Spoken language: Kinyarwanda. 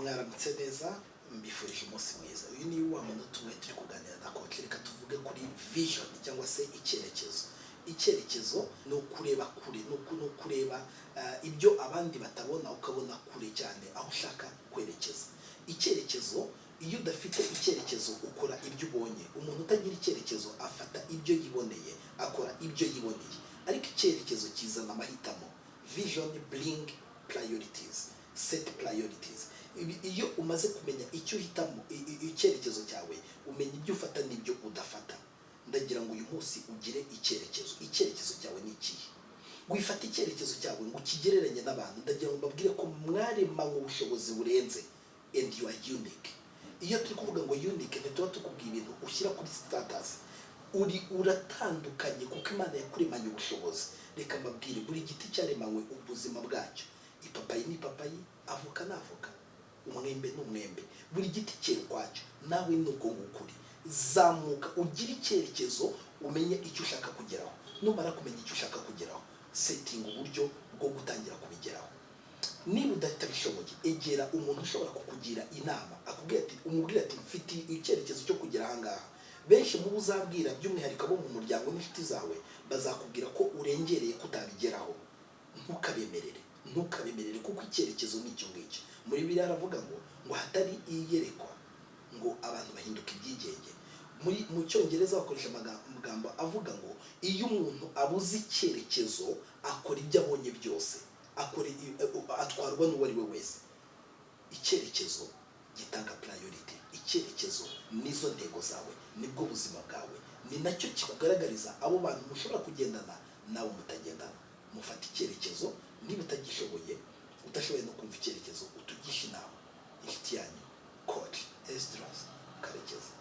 mwaramutse neza mbifurije umunsi mwiza. Uyu ni wa munota umwe turi kuganira na coach. Reka tuvuge kuri vision cyangwa se icyerekezo. Icyerekezo ni ukureba kure, ni ukureba ibyo abandi batabona ukabona kure cyane aho ushaka kwerekeza. Icyerekezo, iyo udafite icyerekezo ukora ibyo ubonye. Umuntu utagira icyerekezo afata ibyo yiboneye, akora ibyo yiboneye. Ariko icyerekezo kizana amahitamo. Vision bring priorities, set priorities. Iyo umaze kumenya icyo uhitamo, icyerekezo cyawe, umenya ibyo ufata n'ibyo udafata. Ndagira ngo uyu munsi ugire icyerekezo. Icyerekezo cyawe ni ikihe? Wifata icyerekezo cyawe ngo ukigereranye n'abantu. Ndagira ngo mbabwire ko mwaremanywe ubushobozi burenze, and you are unique. Iyo turi kuvuga ngo unique, ntituba tukubwira ibintu ushyira kuri status. Uratandukanye kuko Imana yakuremanye ubushobozi. Reka mbabwire, buri giti cyaremanywe ubuzima bwacyo. Ipapayi ni ipapayi, avoka ni avoka, umwembe ni umwembe. Buri giti cyera ukwacyo. Nawe ni uko ngukuri. Zamuka ugire icyerekezo, umenye icyo ushaka kugeraho. Numara kumenya icyo ushaka kugeraho, setting uburyo bwo gutangira kubigeraho. Niba udatabishoboye, egera umuntu ushobora kukugira inama, umubwira ati mfite icyerekezo cyo kugera aha ngaha. Benshi mu uzabwira by'umwihariko abo mu muryango n'inshuti zawe bazakubwira ko urengereye kutabigeraho. Ntukabemerere kuko icyerekezo ni icyo ngicyo. Muri Bibiliya aravuga ngo hatari iyerekwa ngo abantu bahinduka ibyigenge. Mu Cyongereza bakoresha amagambo avuga ngo iyo umuntu abuze icyerekezo akora ibyo abonye byose, atwarwa n'uwo ari we wese. Icyerekezo gitanga priority. Icyerekezo nizo ntego zawe, nibwo buzima bwawe. Ni nacyo kikugaragariza abo bantu mushobora kugendana nabo mutagendana. Mufata icyerekezo. Niba utagishoboye, udashoboye no kumva icyerekezo, utugisha inama. Inshuti yanyu Coach Esdras Karekezi.